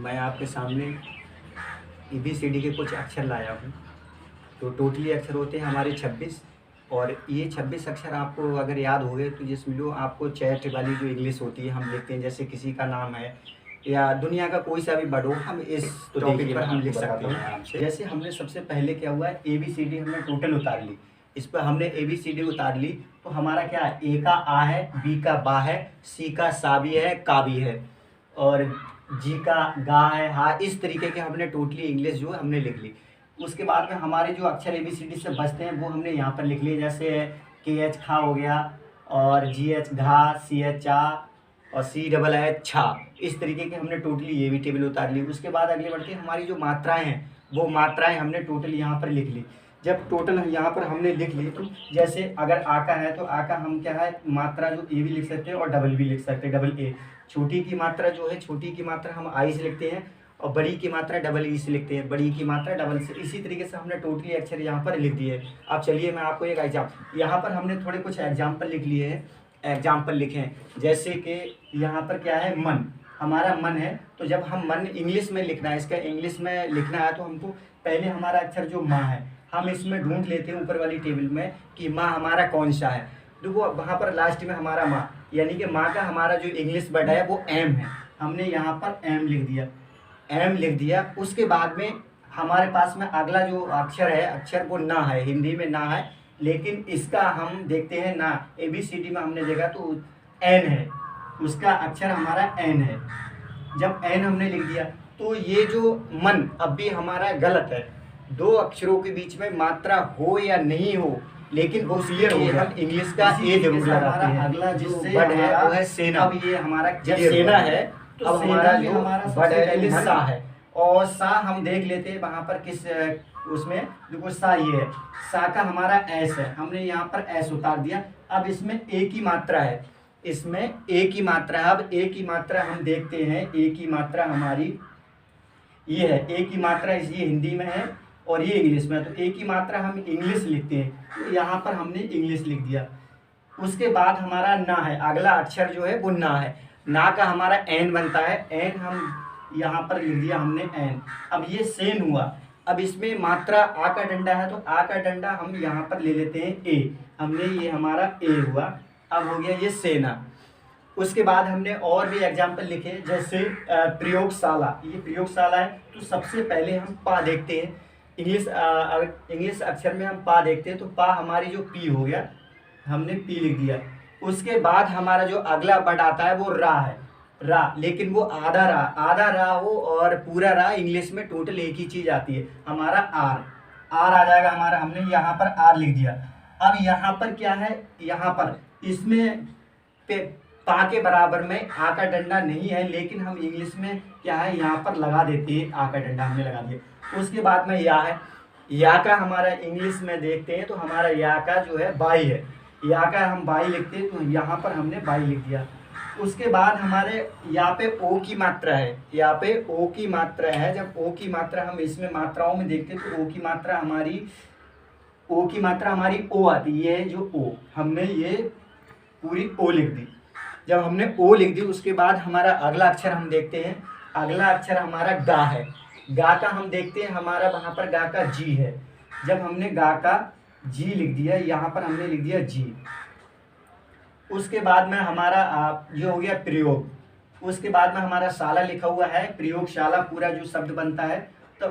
मैं आपके सामने ABCD के कुछ अक्षर लाया हूँ। तो टोटली अक्षर होते हैं हमारे 26 और ये 26 अक्षर आपको अगर याद हो गए तो जिसमें जो आपको चैट वाली जो इंग्लिश होती है हम लिखते हैं, जैसे किसी का नाम है या दुनिया का कोई सा भी वर्ड हो, हम इस टॉपिक पर हम लिख सकते हैं आराम से। जैसे हमने सबसे पहले क्या हुआ है, ABCD हमने टोटल उतार ली। इस पर हमने ABCD उतार ली तो हमारा क्या है, A का आ है, B का बा है, C का सा भी है, का भी है और G का गा है, हाँ। इस तरीके के हमने टोटली इंग्लिश जो है हमने लिख ली। उसके बाद में हमारे जो अक्षर ABCD से बचते हैं वो हमने यहाँ पर लिख लिए, जैसे KH खा हो गया और GH घा, CH चा और CHH छा। इस तरीके के हमने टोटली ये भी टेबल उतार ली। उसके बाद अगले बढ़ते हैं, हमारी जो मात्राएं हैं वो मात्राएं हमने टोटल यहाँ पर लिख ली। जब टोटल यहाँ पर हमने लिख ली तो जैसे अगर आका है तो आका हम क्या है, मात्रा जो ए भी लिख सकते हैं और डबल भी लिख सकते हैं, डबल ए। छोटी की मात्रा जो है, छोटी की मात्रा हम आई से लिखते हैं और बड़ी की मात्रा डबल ई से लिखते हैं, बड़ी की मात्रा डबल से। इसी तरीके से हमने टोटली अक्षर यहाँ पर लिख दिए। अब चलिए मैं आपको एक यहाँ पर हमने थोड़े कुछ एग्जाम्पल लिख लिए हैं, एग्जाम्पल लिखें। जैसे कि यहाँ पर क्या है, मन, हमारा मन है। तो जब हम मन इंग्लिश में लिखना है, इसका इंग्लिश में लिखना है तो हमको पहले हमारा अक्षर जो माँ है हम इसमें ढूंढ लेते हैं ऊपर वाली टेबल में कि माँ हमारा कौन सा है। देखो वहाँ पर लास्ट में हमारा माँ, यानी कि माँ का हमारा जो इंग्लिश वर्ड है वो एम है। हमने यहाँ पर एम लिख दिया, एम लिख दिया। उसके बाद में हमारे पास में अगला जो अक्षर है, अक्षर वो ना है, हिंदी में ना है, लेकिन इसका हम देखते हैं ना, ABCD में हमने देखा तो एन है, उसका अक्षर हमारा एन है। जब एन हमने लिख दिया तो ये जो मन अब भी हमारा गलत है। दो अक्षरों के बीच में मात्रा हो या नहीं हो, लेकिन वो क्लियर हो गया, इंग्लिश का ए जरूर लगाते हैं। अगला जो वर्ड है वो है सेना। अब ये हमारा जब सेना है तो अब हमारा जो वर्ड है सा है, और सा हम देख लेते हैं वहां पर किस उसमें, देखो सा ये है, सा का हमारा एस है, हमने यहाँ पर एस उतार दिया। अब इसमें ए की मात्रा है, इसमें ए की मात्रा है। अब ए की मात्रा हम देखते हैं, ए की मात्रा हमारी ये है, ए की मात्रा ये हिंदी में है और ये इंग्लिश में है। तो ए की मात्रा हम इंग्लिश लिखते हैं, तो यहाँ पर हमने इंग्लिश लिख दिया। उसके बाद हमारा ना है, अगला अक्षर जो है वो ना है। ना का हमारा एन बनता है, एन हम यहाँ पर लिख दिया हमने एन। अब ये सेन हुआ। अब इसमें मात्रा आ का डंडा है तो आ का डंडा हम यहाँ पर ले लेते हैं ए, हमने ये हमारा ए हुआ। अब हो गया ये सेना। उसके बाद हमने और भी एग्जाम्पल लिखे, जैसे प्रयोगशाला, ये प्रयोगशाला है। तो सबसे पहले हम पा देखते हैं, इंग्लिश अक्षर में हम पा देखते हैं तो पा हमारी जो पी हो गया, हमने पी लिख दिया। उसके बाद हमारा जो अगला वर्ड आता है वो रा है, रा, लेकिन वो आधा रा हो और पूरा रा इंग्लिश में टोटल एक ही चीज आती है, हमारा आर, आर आ जाएगा हमारा। हमने यहाँ पर आर लिख दिया। अब यहाँ पर क्या है, यहाँ पर इसमें पा के बराबर में आ का डंडा नहीं है, लेकिन हम इंग्लिश में क्या है यहाँ पर लगा देते हैं, आ का डंडा हमने लगा दिया। उसके बाद में या है, या का हमारा इंग्लिश में देखते हैं तो हमारा या का जो है बाई है, या का हम बाई लिखते हैं तो यहाँ पर हमने बाई लिख दिया। उसके बाद हमारे यहाँ पे ओ की मात्रा है, यहाँ पे ओ की मात्रा है। जब ओ की मात्रा हम इसमें मात्राओं में देखते हैं तो ओ की मात्रा हमारी ओ आती है, जो ओ हमने ये पूरी ओ लिख दी। जब हमने ओ लिख दी उसके बाद हमारा अगला अक्षर हम देखते हैं, अगला अक्षर हमारा गा है। गा का हम देखते हैं, हमारा वहाँ पर गा का जी है। जब हमने गा का जी लिख दिया, यहाँ पर हमने लिख दिया जी। उसके बाद में हमारा जो हो गया प्रयोग। उसके बाद में हमारा शाला लिखा हुआ है, प्रयोगशाला पूरा जो शब्द बनता है तो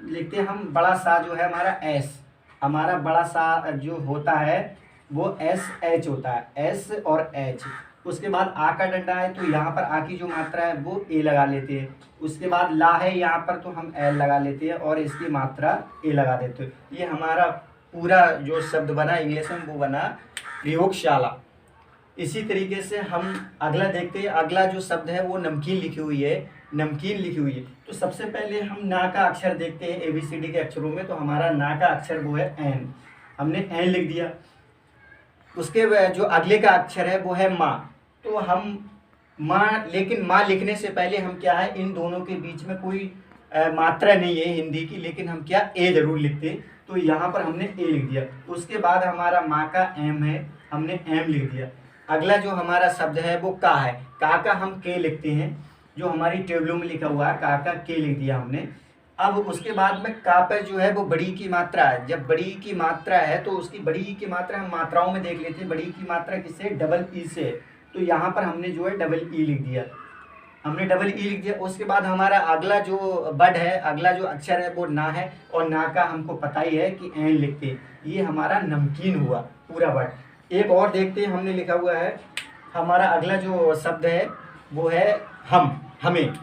लिखते हैं हम बड़ा सा जो है हमारा एस, हमारा बड़ा सा जो होता है वो SH होता है, S और H। उसके बाद आ का डंडा है तो यहाँ पर आ की जो मात्रा है वो ए लगा लेते हैं। उसके बाद ला है यहाँ पर तो हम एल लगा लेते हैं और इसकी मात्रा ए लगा देते हैं। ये हमारा पूरा जो शब्द बना इंग्लिश में वो बना प्रयोगशाला। इसी तरीके से हम अगला देखते हैं, अगला जो शब्द है वो नमकीन लिखी हुई है, नमकीन लिखी हुई है। तो सबसे पहले हम ना का अक्षर देखते हैं ABCD के अक्षरों में, तो हमारा ना का अक्षर वो है एन, हमने एन लिख दिया। उसके जो अगले का अक्षर है वो है माँ, तो हम माँ, लेकिन माँ लिखने से पहले हम क्या है, इन दोनों के बीच में कोई मात्रा नहीं है हिंदी की, लेकिन हम क्या ए जरूर लिखते हैं, तो यहाँ पर हमने ए लिख दिया। उसके बाद हमारा माँ का एम है, हमने एम लिख दिया। अगला जो हमारा शब्द है वो का है, का हम के लिखते हैं, जो हमारी टेबलों में लिखा हुआ है, का के लिख दिया हमने। अब उसके बाद में का पर जो है वो बड़ी की मात्रा है। जब बड़ी की मात्रा है तो उसकी बड़ी की मात्रा हम मात्राओं में देख लेते हैं। बड़ी की मात्रा किससे? डबल ई से। तो यहाँ पर हमने जो है डबल ई लिख दिया, हमने डबल ई लिख दिया। उसके बाद हमारा अगला जो वर्ड है, अगला जो अक्षर है वो ना है, और ना का हमको पता ही है कि एन लिखते हैं। ये हमारा नमकीन हुआ पूरा वर्ड। एक और देखते हैं, हमने लिखा हुआ है हमारा अगला जो शब्द है वो है हम, हमें,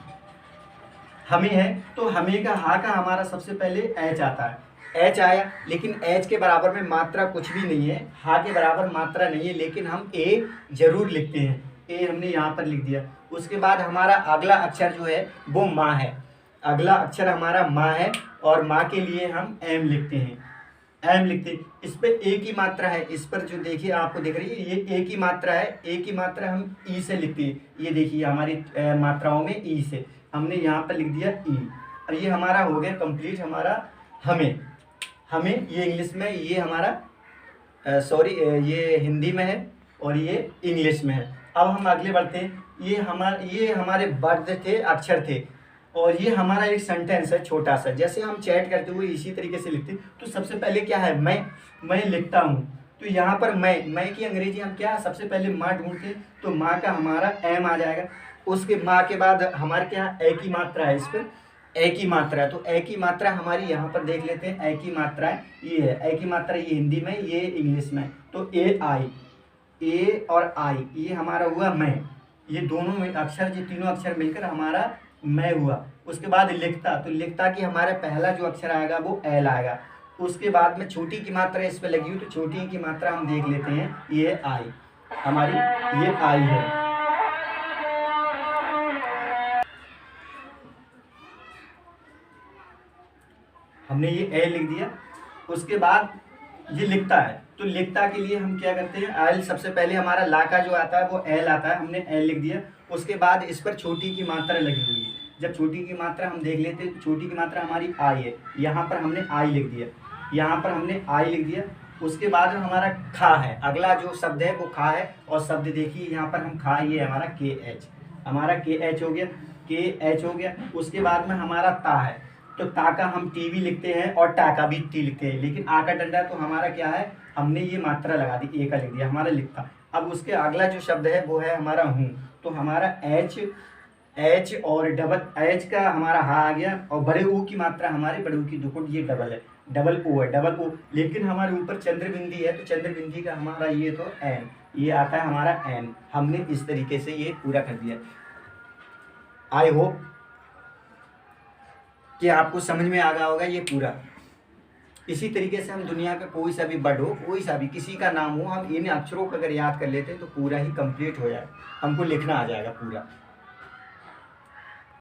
हमें है। तो हमें का हा का हमारा सबसे पहले एच आता है, एच आया, लेकिन एच के बराबर में मात्रा कुछ भी नहीं है, हा के बराबर मात्रा नहीं है, लेकिन हम ए जरूर लिखते हैं। ए हमने यहाँ पर लिख दिया। उसके बाद हमारा अगला अक्षर जो है वो माँ है। अगला अक्षर हमारा माँ है, और माँ के लिए हम एम लिखते हैं, एम लिखते हैं। इस पर ए की मात्रा है, इस पर जो देखिए आपको दिख रही है ये ए की मात्रा है। ए की मात्रा हम ई से लिखते हैं। ये देखिए हमारी मात्राओं में ई से हमने यहाँ पर लिख दिया ई। अब ये हमारा हो गया कंप्लीट हमारा हमें, हमें ये इंग्लिश में, ये हमारा सॉरी ये हिंदी में है और ये इंग्लिश में है। अब हम आगे बढ़ते हैं। ये हमारे वर्ड थे, अक्षर थे, और ये हमारा एक सेंटेंस है छोटा सा। जैसे हम चैट करते हुए इसी तरीके से लिखते। तो सबसे पहले क्या है? मैं लिखता हूँ। तो यहाँ पर मैं की अंग्रेजी हम क्या सबसे पहले माँ ढूंढते हैं, तो माँ का हमारा एम आ जाएगा। उसके माँ के बाद हमारे क्या ए की मात्रा है, इस पर ए की मात्रा है। तो ए की मात्रा हमारी यहाँ पर देख लेते हैं। ए की मात्रा है ये है, ए की मात्रा ये हिंदी में, ये इंग्लिश में। तो ए आई, ए और आई ये हमारा हुआ मैं। ये दोनों में अक्षर, ये तीनों अक्षर मिलकर हमारा मैं हुआ। उसके बाद लिखता, तो लिखता कि हमारा पहला जो अक्षर आएगा वो एल आएगा। उसके बाद में छोटी की मात्रा इस पर लगी हुई, तो छोटी की मात्रा हम देख लेते हैं, ये आई हमारी, ये आई है। हमने ये ए लिख दिया। उसके बाद ये लिखता है, तो लिखता के लिए हम क्या करते हैं? एल सबसे पहले हमारा ला का जो आता है वो एल आता है, हमने एल लिख दिया। उसके बाद इस पर छोटी की मात्रा लगी हुई है। जब छोटी की मात्रा हम देख लेते हैं, तो छोटी की मात्रा हमारी आई है, यहाँ पर हमने आई लिख दिया, यहाँ पर हमने आई लिख दिया। उसके बाद हमारा खा है, अगला जो शब्द है वो खा है। और शब्द देखिए यहाँ पर हम खा, ये हमारा के एच, हमारा के एच हो गया, के एच हो गया। उसके बाद में हमारा ता है, तो ता का हम टी भी लिखते हैं और टा का भी टी लिखते हैं, लेकिन आ का डंडा तो हमारा क्या है, हमने ये मात्रा लगा दी, ए का लिख दिया, हमारा लिखता। अब उसके अगला जो शब्द है वो है हमारा हूँ। तो हमारा एच और डबल एच का हमारा हा आ गया, और बड़े ऊ की मात्रा हमारे बड़े ऊ की दुकुट, ये डबल है, डबल ओ है, डबल ओ। लेकिन हमारे ऊपर चंद्रबिंदी है, तो चंद्रबिंदी का हमारा ये तो एन, ये आता है हमारा एन। हमने इस तरीके से ये पूरा कर दिया। आई होप कि आपको समझ में आ गया होगा ये पूरा। इसी तरीके से हम दुनिया का कोई सा भी वर्ड हो, कोई सा भी किसी का नाम हो, हम इन अक्षरों को अगर याद कर लेते हैं तो पूरा ही कंप्लीट हो जाए, हमको लिखना आ जाएगा पूरा।